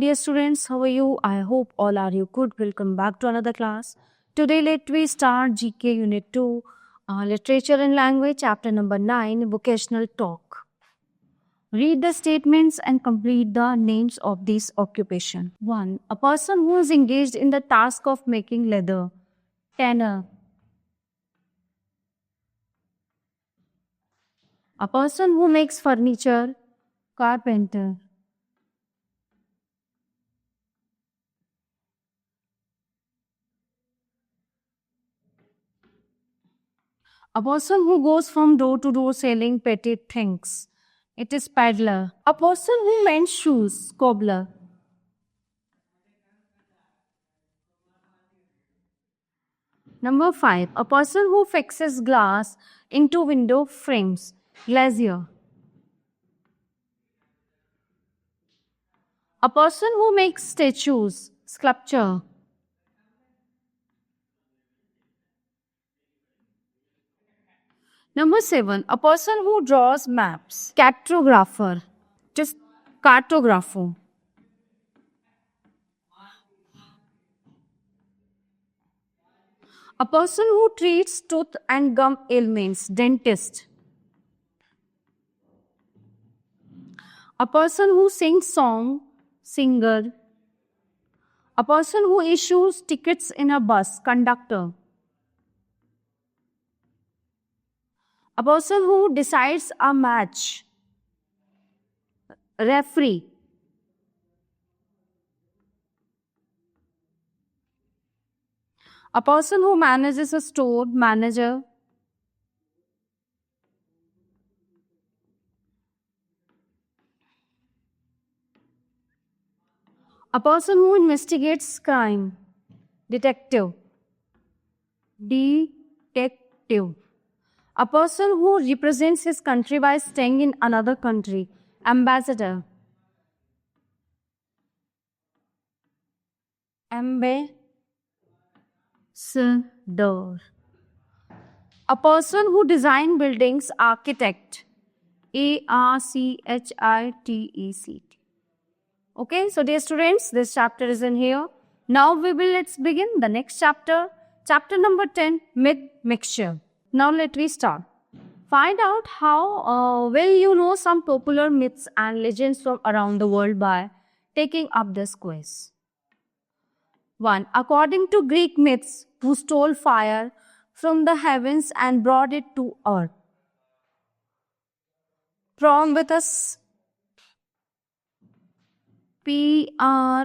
dear students, how are you? I hope all are you good. Welcome back to another class. Today let we start GK Unit 2, Literature and Language, Chapter number 9, Vocational Talk. Read the statements and complete the names of this occupation. 1. A person who is engaged in the task of making leather. Tanner. A person who makes furniture. Carpenter. A person who goes from door to door selling petty things. It is peddler. A person who mends shoes. Cobbler. Number 5. A person who fixes glass into window frames. Glazier. A person who makes statues. Sculpture. Number 7. A person who draws maps. Cartographer. Just cartographer. A person who treats tooth and gum ailments. Dentist. A person who sings song. Singer. A person who issues tickets in a bus. Conductor. A person who decides a match. Referee. A person who manages a store. Manager. A person who investigates crime. Detective. Detective. A person who represents his country by staying in another country. Ambassador. Ambassador. A person who designs buildings. Architect. Architect. Okay, so dear students, this chapter is in here. Now let's begin the next chapter. Chapter number 10, Myth Mixture. Now let me start. Find out how well you know some popular myths and legends from around the world by taking up this quiz. 1. According to Greek myths, who stole fire from the heavens and brought it to earth? Prom with us. Promwtheus.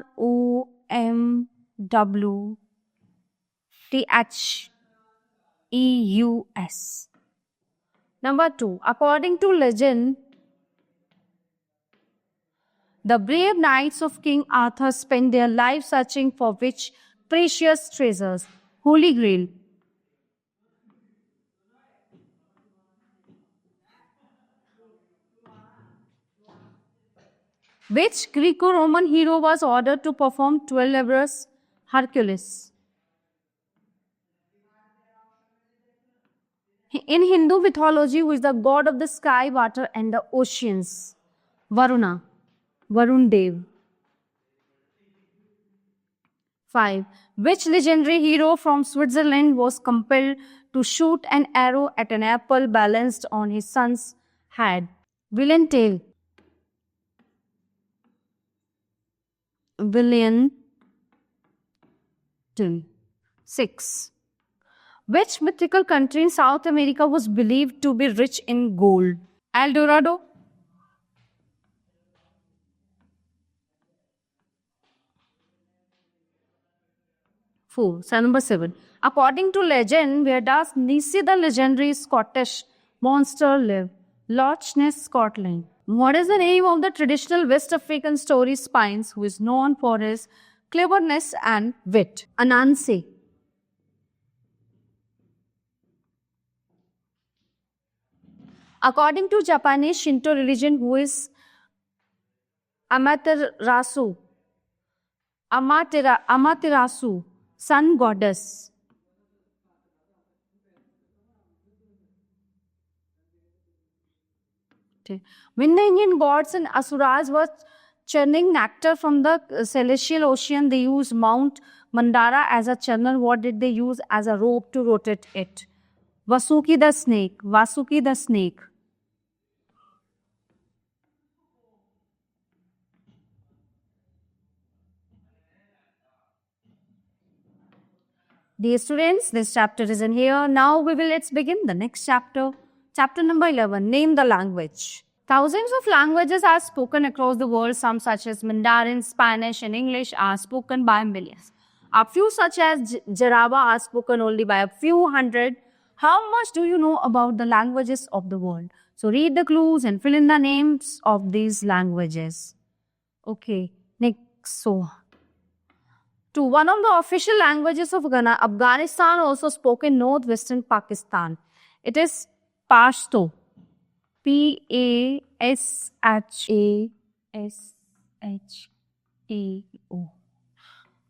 Number 2. According to legend, the brave knights of King Arthur spent their lives searching for which precious treasures? Holy Grail. Which Greco-Roman hero was ordered to perform 12 labors? Hercules. In Hindu mythology, who is the god of the sky, water and the oceans? Varuna. Varun Dev. 5. Which legendary hero from Switzerland was compelled to shoot an arrow at an apple balanced on his son's head? William Tell. 6. Which mythical country in South America was believed to be rich in gold? El Dorado. 4. So number 7. According to legend, where does Nessie the legendary Scottish monster live? Loch Ness, Scotland. What is the name of the traditional West African story Spines, who is known for his cleverness and wit? Anansi. According to Japanese Shinto religion, who is Amaterasu? Amaterasu, sun goddess. When the Indian gods and asuras were churning nectar from the celestial ocean. They use Mount Mandara as a channel. What did they use as a rope to rotate it? Vasuki the snake. Vasuki the snake. Dear students, this chapter is in here. Now let's begin the next chapter. Chapter number 11, name the language. Thousands of languages are spoken across the world. Some such as Mandarin, Spanish and English are spoken by millions. A few such as Jarawa are spoken only by a few hundred. How much do you know about the languages of the world? So read the clues and fill in the names of these languages. Okay, next. So to one of the official languages of Afghanistan, also spoken in northwestern Pakistan. It is Pashto. P-A-S-H-A-S-H-A-O.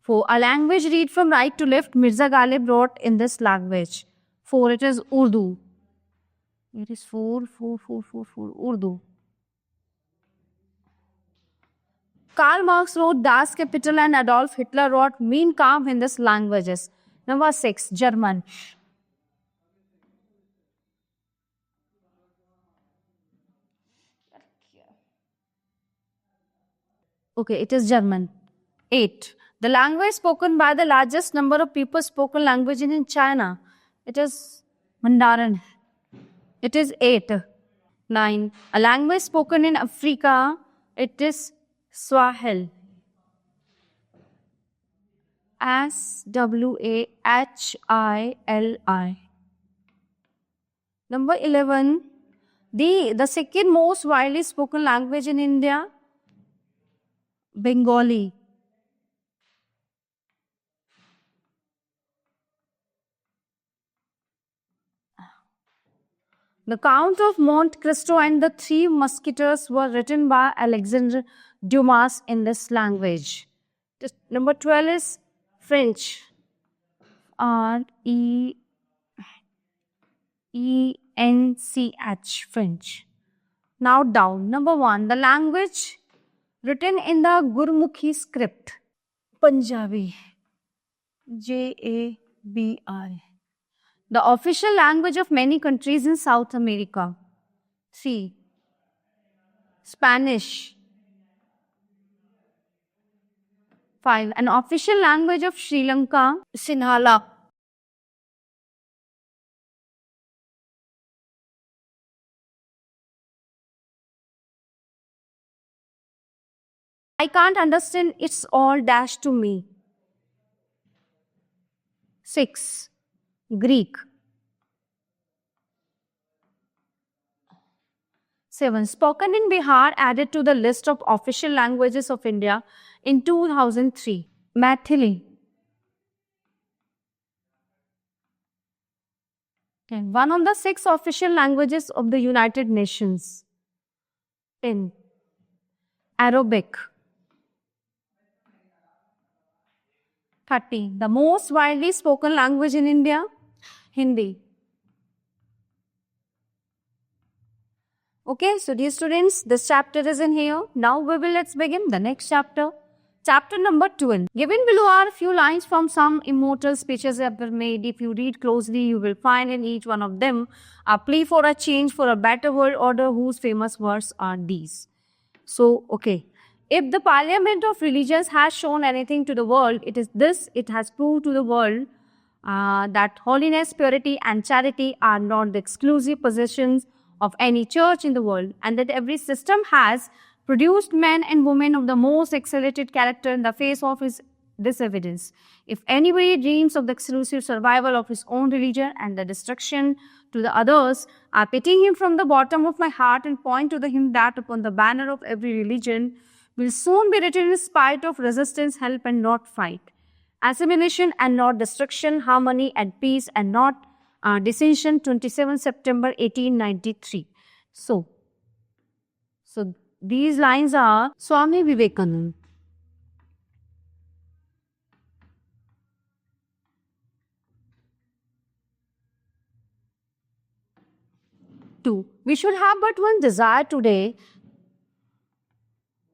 For a language, read from right to left. Mirza Ghalib wrote in this language. 4, it is Urdu. It is 4, Urdu. Karl Marx wrote Das Kapital and Adolf Hitler wrote Mein Kampf in these languages. Number 6, German. Okay, it is German. 8. The language spoken by the largest number of people spoken language in China. It is Mandarin. It is 8. 9. A language spoken in Africa. It is Swahili. S-W-A-H-I-L-I. Number 11. The second most widely spoken language in India. Bengali. The Count of Monte Cristo and the Three Musketeers were written by Alexandre Dumas in this language. Number 12 is French. R-E-N-C-H, French. Now down. Number 1, the language written in the Gurmukhi script. Punjabi. J-A-B-I. The official language of many countries in South America. 3. Spanish. 5. An official language of Sri Lanka. Sinhala. I can't understand, it's all dash to me. 6. Greek. 7. Spoken in Bihar, added to the list of official languages of India in 2003. Maithili. Okay. One of the 6 official languages of the United Nations. 10. Arabic. 30. The most widely spoken language in India. Hindi. Okay, so dear students, this chapter is in here. Now let's begin the next chapter. Chapter number 12. Given below are a few lines from some immortal speeches ever made. If you read closely, you will find in each one of them a plea for a change, for a better world order, whose famous words are these. So, okay. If the parliament of religions has shown anything to the world, it is this: it has proved to the world that holiness, purity and charity are not the exclusive possessions of any church in the world, and that every system has produced men and women of the most exalted character in the face of this evidence. If anybody dreams of the exclusive survival of his own religion and the destruction to the others, I pity him from the bottom of my heart and point to him that upon the banner of every religion will soon be written, in spite of resistance, help and not fight, assimilation and not destruction, harmony and peace and not dissension. 27 September 1893. So these lines are Swami Vivekananda. 2. We should have but one desire today,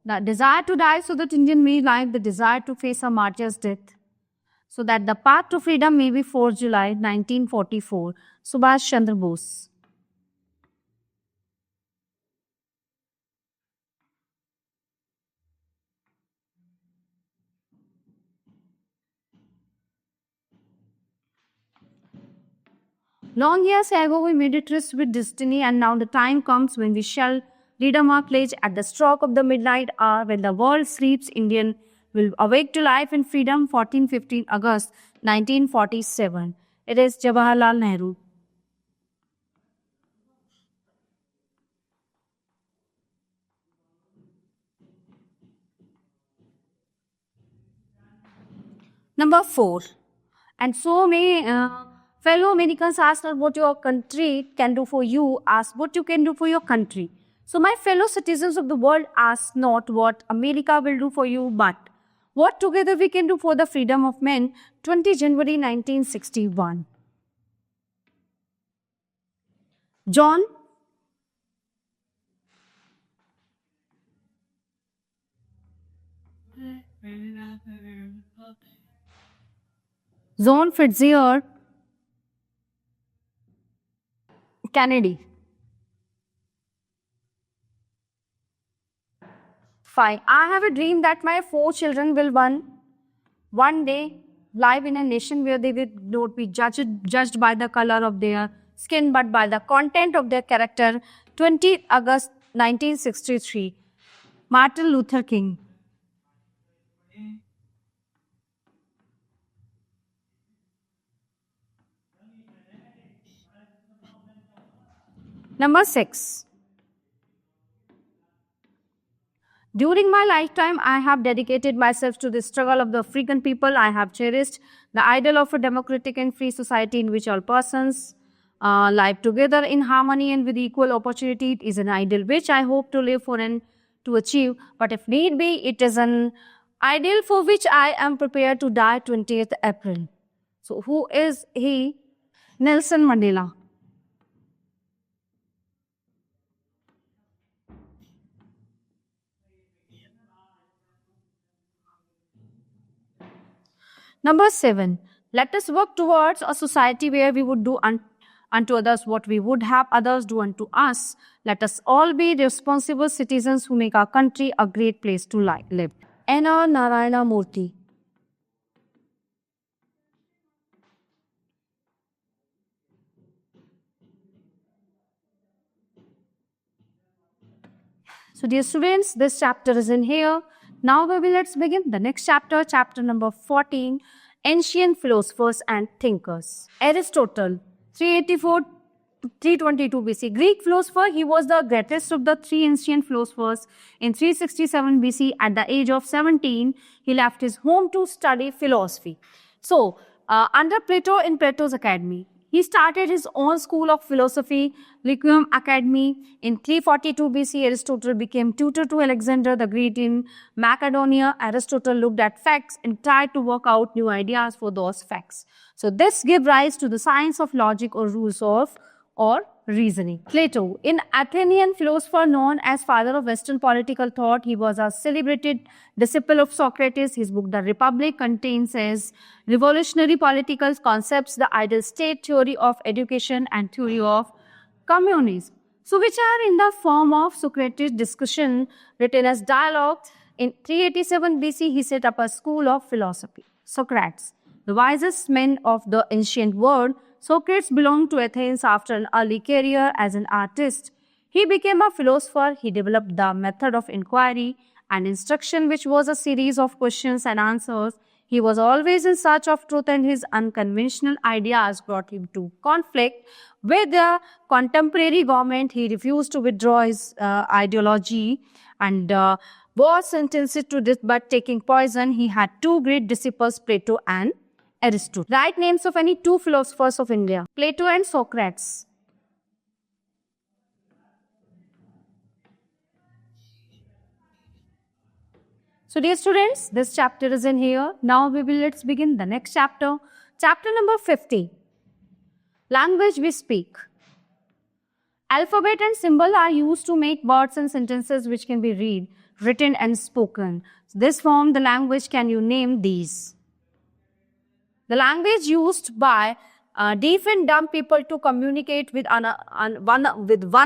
The desire to die so that Indian may live, the desire to face a martyr's death, so that the path to freedom may be 4th July 1944. Subhash Chandra Bose. Long years ago, we made a tryst with destiny, and now the time comes when we shall redeem our pledge at the stroke of the midnight hour. When the world sleeps, Indian will awake to life and freedom. 14-15 August 1947. It is Jawaharlal Nehru. Number 4. And so may fellow Americans ask not what your country can do for you, ask what you can do for your country. So my fellow citizens of the world, ask not what America will do for you, but what together we can do for the freedom of men. 20 January 1961. John Fitzgerald Kennedy. Fine. I have a dream that my 4 children will one day live in a nation where they will not be judged by the color of their skin, but by the content of their character. 20 August 1963. Martin Luther King. Number 6. During my lifetime, I have dedicated myself to the struggle of the African people. I have cherished the ideal of a democratic and free society in which all persons live together in harmony and with equal opportunity. It is an ideal which I hope to live for and to achieve. But if need be, it is an ideal for which I am prepared to die. 20th April. So who is he? Nelson Mandela. Number 7. Let us work towards a society where we would do unto others what we would have others do unto us. Let us all be responsible citizens who make our country a great place to live. N.R. Narayana Murthy. So dear students, this chapter is in here. Now let's begin the next chapter, chapter number 14, Ancient Philosophers and Thinkers. Aristotle, 384 322 BC. Greek philosopher, he was the greatest of the 3 ancient philosophers. In 367 BC, at the age of 17, he left his home to study philosophy. So, under Plato in Plato's Academy, he started his own school of philosophy, Lyceum Academy. In 342 BC, Aristotle became tutor to Alexander the Great in Macedonia. Aristotle looked at facts and tried to work out new ideas for those facts. So this gave rise to the science of logic or rules of reasoning. Plato, an Athenian philosopher known as father of Western political thought, he was a celebrated disciple of Socrates. His book, The Republic, contains his revolutionary political concepts, the ideal state, theory of education, and theory of communism. So, which are in the form of Socrates' discussion written as dialogue. In 387 BC, he set up a school of philosophy. Socrates, the wisest man of the ancient world, Socrates belonged to Athens after an early career as an artist. He became a philosopher. He developed the method of inquiry and instruction, which was a series of questions and answers. He was always in search of truth, and his unconventional ideas brought him to conflict with the contemporary government. He refused to withdraw his ideology and was sentenced to death by taking poison. He had 2 great disciples, Plato and Aristotle. Write names of any 2 philosophers of India. Plato and Socrates. So dear students, this chapter is in here. Now let's begin the next chapter. Chapter number 50. Language we speak. Alphabet and symbol are used to make words and sentences which can be read. written and spoken. This form the language. Can you name these? The language used by deaf and dumb people to communicate with one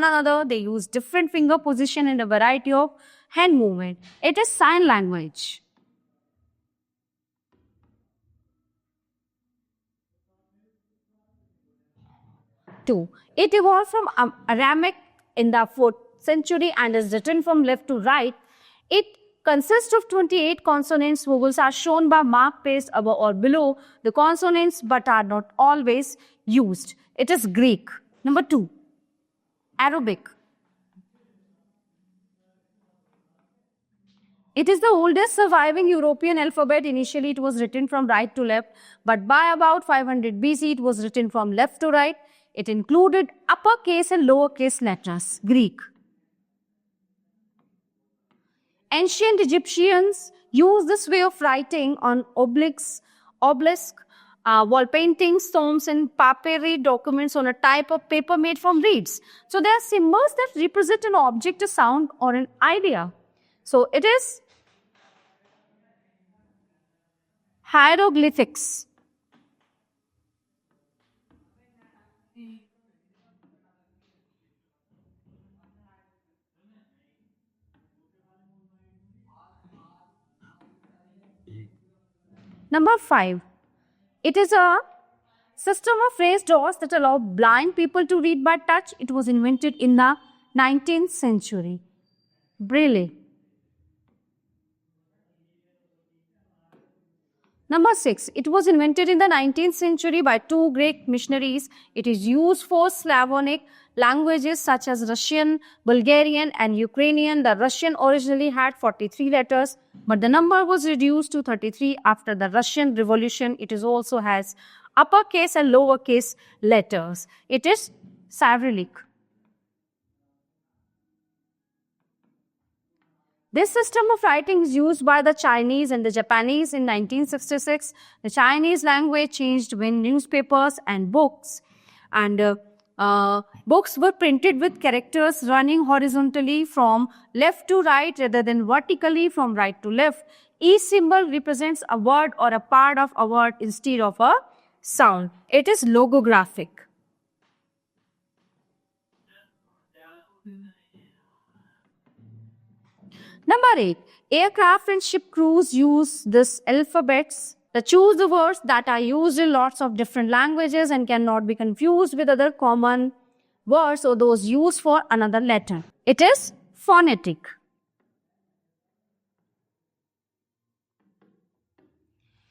another. They use different finger position and a variety of hand movement. It is sign language. Two. It evolved from Aramaic in the 4th century and is written from left to right. It consists of 28 consonants. Vowels are shown by mark placed above or below the consonants but are not always used. It is Greek. Number 2. Arabic. It is the oldest surviving European alphabet. Initially, it was written from right to left, but by about 500 BC, it was written from left to right. It included uppercase and lowercase letters. Greek. Ancient Egyptians used this way of writing on obelisk, wall paintings, tombs, and papyri documents on a type of paper made from reeds. So there are symbols that represent an object, a sound, or an idea. So it is hieroglyphics. Number 5. It is a system of raised doors that allow blind people to read by touch. It was invented in the 19th century. Braille. Number 6. It was invented in the 19th century by 2 Greek missionaries. It is used for Slavonic languages such as Russian, Bulgarian, and Ukrainian. The Russian originally had 43 letters, but the number was reduced to 33 after the Russian Revolution. It is also has uppercase and lowercase letters. It is Cyrillic. This system of writing is used by the Chinese and the Japanese in 1966. The Chinese language changed when newspapers and books were printed with characters running horizontally from left to right rather than vertically from right to left. Each symbol represents a word or a part of a word instead of a sound. It is logographic. Number 8. Aircraft and ship crews use this alphabets. They choose the words that are used in lots of different languages and cannot be confused with other common words or those used for another letter. It is phonetic.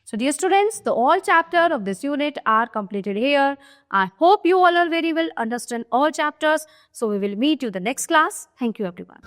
So dear students, the all chapter of this unit are completed here. I hope you all are very well understand all chapters. So we will meet you the next class. Thank you everyone.